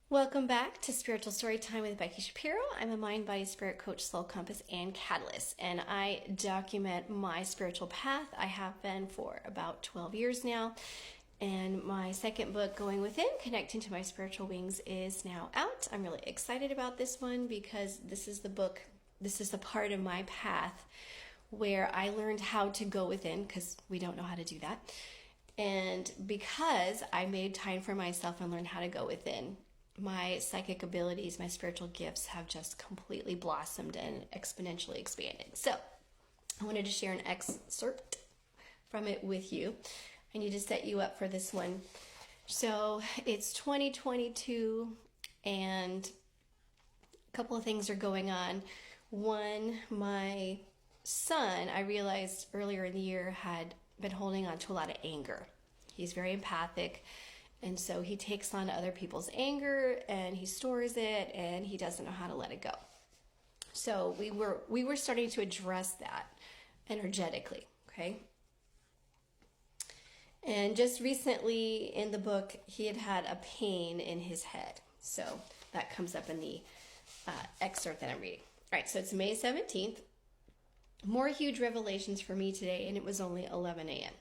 Welcome back to Spiritual Storytime with Becky Shapiro. I'm a mind, body, spirit coach, soul compass, and catalyst, and I document my spiritual path. I have been for about 12 years now, and my second book, Going Within, Connecting to My Spiritual Wings, is now out. I'm really excited about this one because this is the part of my path where I learned how to go within, because we don't know how to do that. And because I made time for myself and learned how to go within, my psychic abilities, my spiritual gifts have just completely blossomed and exponentially expanded. So I wanted to share an excerpt from it with you. I need to set you up for this one. So it's 2022 and a couple of things are going on. One, my son, I realized earlier in the year, had been holding on to a lot of anger. He's very empathic. And so he takes on other people's anger and he stores it and he doesn't know how to let it go. So we were starting to address that energetically, okay? And just recently in the book, he had a pain in his head. So that comes up in the excerpt that I'm reading. All right, so it's May 17th. More huge revelations for me today, and it was only 11 a.m.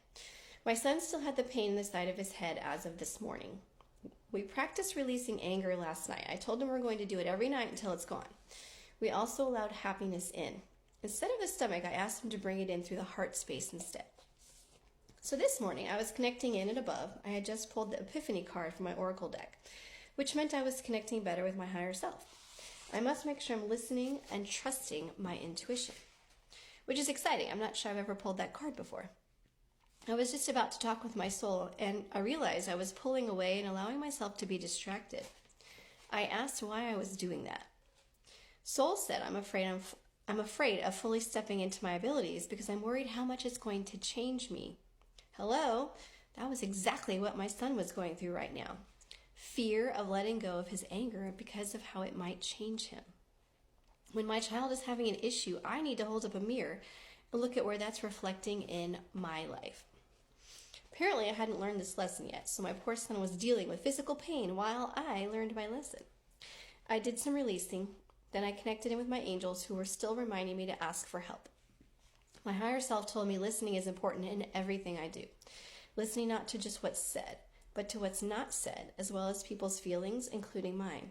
My son still had the pain in the side of his head as of this morning. We practiced releasing anger last night. I told him we're going to do it every night until it's gone. We also allowed happiness in. Instead of the stomach, I asked him to bring it in through the heart space instead. So this morning, I was connecting in and above. I had just pulled the Epiphany card from my Oracle deck, which meant I was connecting better with my higher self. I must make sure I'm listening and trusting my intuition, which is exciting. I'm not sure I've ever pulled that card before. I was just about to talk with my soul, and I realized I was pulling away and allowing myself to be distracted. I asked why I was doing that. Soul said, I'm afraid of fully stepping into my abilities because I'm worried how much it's going to change me. Hello? That was exactly what my son was going through right now. Fear of letting go of his anger because of how it might change him. When my child is having an issue, I need to hold up a mirror and look at where that's reflecting in my life. Apparently, I hadn't learned this lesson yet, so my poor son was dealing with physical pain while I learned my lesson. I did some releasing, then I connected in with my angels who were still reminding me to ask for help. My higher self told me listening is important in everything I do. Listening not to just what's said, but to what's not said, as well as people's feelings, including mine.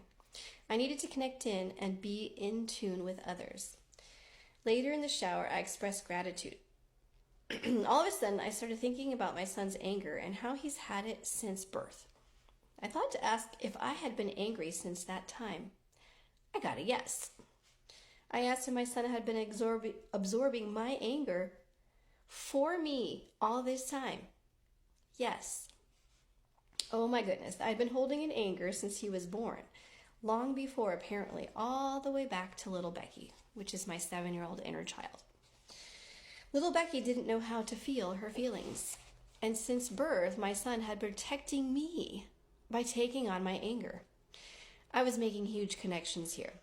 I needed to connect in and be in tune with others. Later in the shower, I expressed gratitude. All of a sudden, I started thinking about my son's anger and how he's had it since birth. I thought to ask if I had been angry since that time. I got a yes. I asked if my son had been absorbing my anger for me all this time. Yes. Oh my goodness, I'd been holding in anger since he was born. Long before, apparently, all the way back to little Becky, which is my 7-year-old inner child. Little Becky didn't know how to feel her feelings. And since birth, my son had been protecting me by taking on my anger. I was making huge connections here.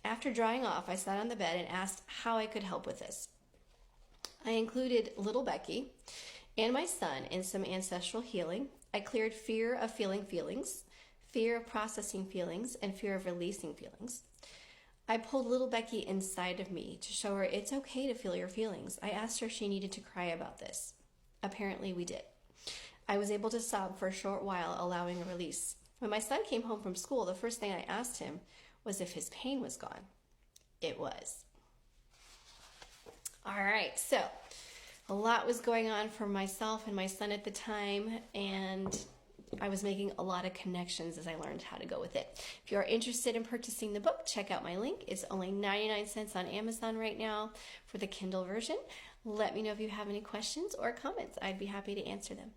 After drying off, I sat on the bed and asked how I could help with this. I included little Becky and my son in some ancestral healing. I cleared fear of feeling feelings, fear of processing feelings, and fear of releasing feelings. I pulled little Becky inside of me to show her it's okay to feel your feelings. I asked her if she needed to cry about this. Apparently we did. I was able to sob for a short while, allowing a release. When my son came home from school, the first thing I asked him was if his pain was gone. It was. All right, so a lot was going on for myself and my son at the time, and I was making a lot of connections as I learned how to go with it. If you are interested in purchasing the book, check out my link. It's only 99 cents on Amazon right now for the Kindle version. Let me know if you have any questions or comments. I'd be happy to answer them.